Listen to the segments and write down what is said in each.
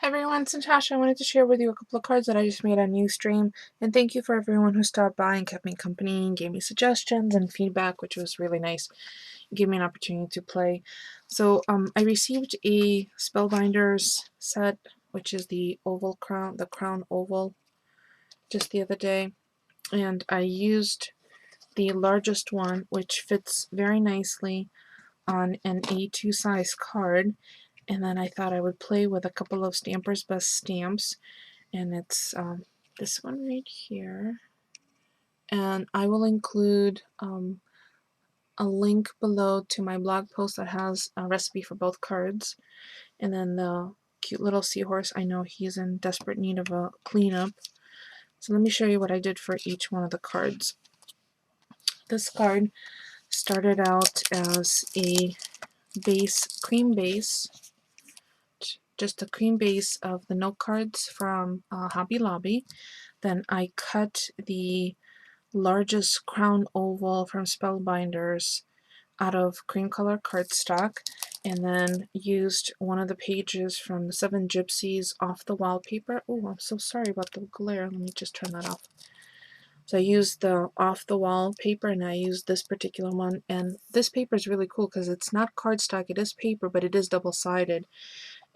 Hi everyone, it's Natasha. I wanted to share with you a couple of cards that I just made on USTREAM, and thank you for everyone who stopped by and kept me company and gave me suggestions and feedback, which was really nice. It gave me an opportunity to play. So I received a Spellbinders set, which is the oval crown, the crown oval, just the other day, and I used the largest one, which fits very nicely on an A2 size card. And then I thought I would play with a couple of Stamper's Best stamps, and it's this one right here. And I will include a link below to my blog post that has a recipe for both cards. And then the cute little seahorse, I know he's in desperate need of a cleanup. So let me show you what I did for each one of the cards. This card started out as a cream base, just a cream base of the note cards from Hobby Lobby. Then I cut the largest crown oval from Spellbinders out of cream color cardstock, and then used one of the pages from the Seven Gypsies off the wallpaper. Oh, I'm so sorry about the glare. Let me just turn that off. So I used the off the wall paper, and I used this particular one. And this paper is really cool because it's not cardstock, it is paper, but it is double-sided.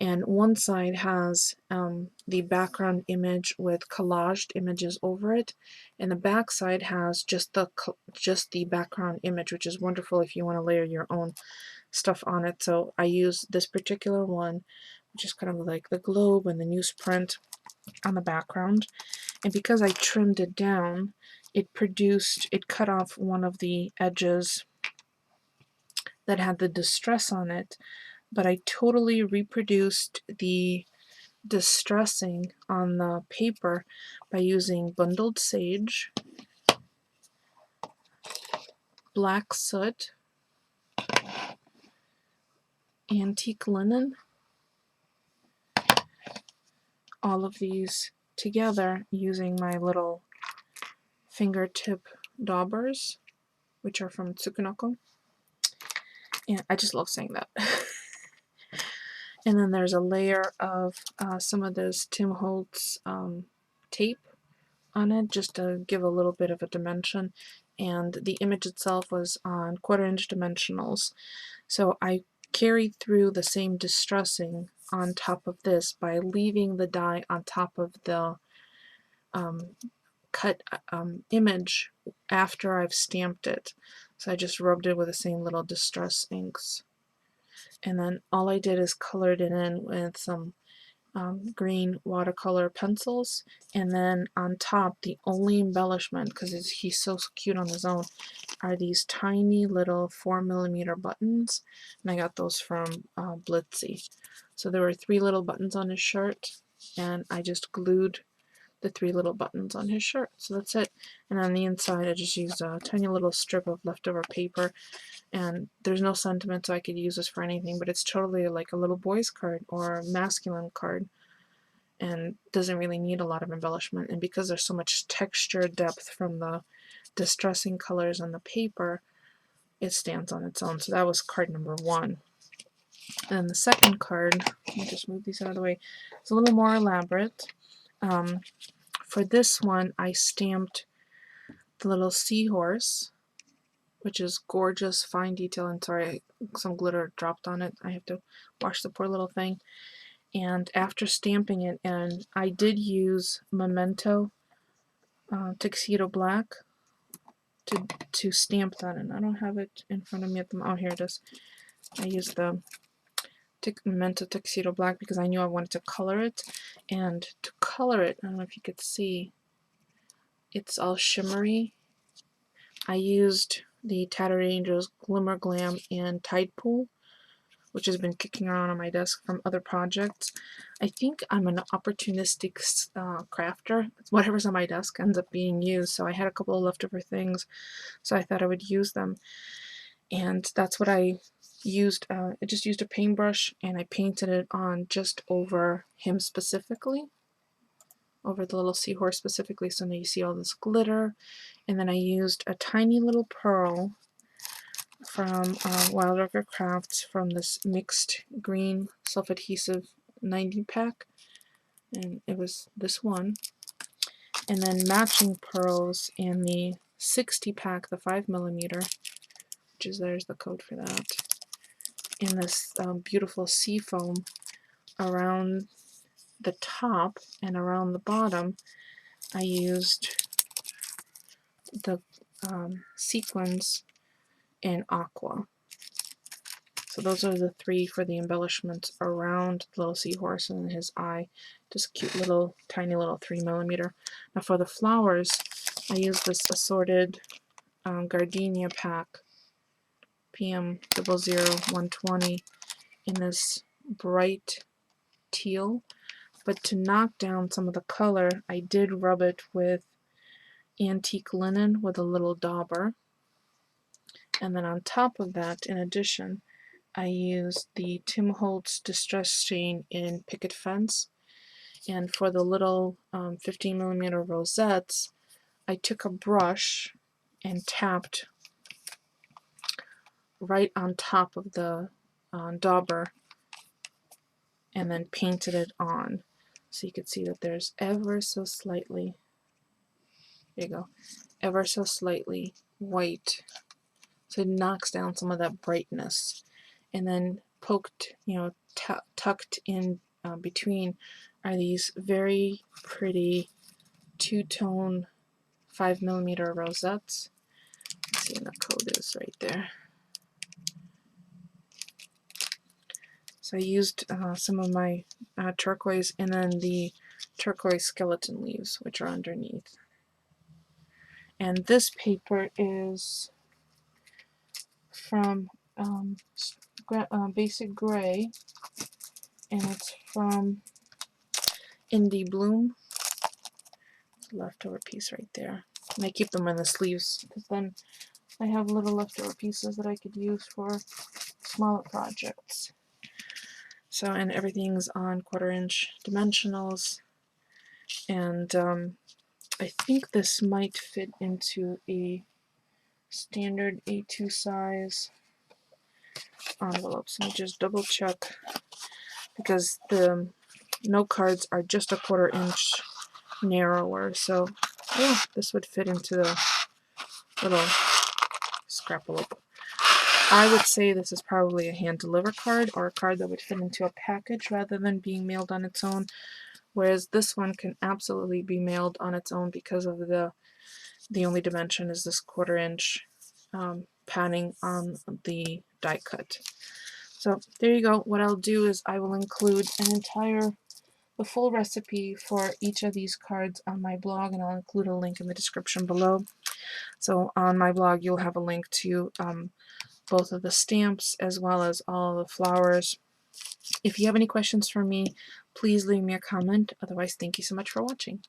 And one side has the background image with collaged images over it, and the back side has just the background image, which is wonderful if you want to layer your own stuff on it. So I use this particular one, which is kind of like the globe and the newsprint on the background. And because I trimmed it down, it cut off one of the edges that had the distress on it, but I totally reproduced the distressing on the paper by using bundled sage, black soot, antique linen, all of these together using my little fingertip daubers, which are from Tsukunoko. And I just love saying that. And then there's a layer of some of this Tim Holtz tape on it, just to give a little bit of a dimension. And the image itself was on 1/4" dimensionals. So I carried through the same distressing on top of this by leaving the die on top of the cut image after I've stamped it. So I just rubbed it with the same little distress inks. And then all I did is colored it in with some green watercolor pencils, and then on top, the only embellishment, because he's so cute on his own, are these tiny little 4mm buttons, and I got those from Blitsy. So there were 3 little buttons on his shirt, and I just glued the 3 little buttons on his shirt. So that's it. And on the inside, I just used a tiny little strip of leftover paper, and there's no sentiment, so I could use this for anything, but it's totally like a little boy's card or a masculine card, and doesn't really need a lot of embellishment. And because there's so much texture depth from the distressing colors on the paper, it stands on its own. So that was card number 1. And the second card, let me just move these out of the way, it's a little more elaborate. For this one, I stamped the little seahorse, which is gorgeous, fine detail, and sorry, some glitter dropped on it. I have to wash the poor little thing. And after stamping it, and I did use Memento Tuxedo Black to stamp that, and I don't have it in front of me at the moment. Oh, here it is. I used the Memento Tuxedo Black because I knew I wanted to color it, and to color it, I don't know if you could see, it's all shimmery. I used the Tattered Angels Glimmer Glam and Tide Pool, which has been kicking around on my desk from other projects. I think I'm an opportunistic crafter. Whatever's on my desk ends up being used, so I had a couple of leftover things, so I thought I would use them. And that's what I used. I just used a paintbrush, and I painted it on just over him specifically, over the little seahorse specifically, so now you see all this glitter. And then I used a tiny little pearl from Wild Orchid Crafts from this mixed green self-adhesive 90 pack. and it was this one, and then matching pearls in the 60 pack, the 5mm, which is, there's the code for that, in this beautiful sea foam around the top and around the bottom. I used the sequins in aqua. So those are the three for the embellishments around the little seahorse and his eye. Just cute little, tiny little 3mm. Now for the flowers, I used this assorted gardenia pack, PM 00120, in this bright teal. But to knock down some of the color, I did rub it with antique linen with a little dauber. And then on top of that, in addition, I used the Tim Holtz Distress Stain in Picket Fence. And for the little 15mm rosettes, I took a brush and tapped right on top of the dauber and then painted it on. So you can see that there's ever so slightly, there you go, ever so slightly white. So it knocks down some of that brightness. And then poked, tucked in between are these very pretty two-tone 5mm rosettes. Let's see, and the code is right there. So I used some of my turquoise and then the turquoise skeleton leaves, which are underneath. And this paper is from Basic Gray, and it's from Indie Bloom. Leftover piece right there. And I keep them in the sleeves because then I have little leftover pieces that I could use for smaller projects. So, and everything's on 1/4" dimensionals, and I think this might fit into a standard A2 size envelope. So let me just double check, because the note cards are just a 1/4" narrower. So yeah, this would fit into the little scrapbook. I would say this is probably a hand-delivered card, or a card that would fit into a package rather than being mailed on its own, whereas this one can absolutely be mailed on its own because of the only dimension is this 1/4" padding on the die cut. So there you go. What I'll do is I will include the full recipe for each of these cards on my blog, and I'll include a link in the description below. So on my blog you'll have a link to both of the stamps as well as all the flowers. If you have any questions for me, please leave me a comment. Otherwise, thank you so much for watching.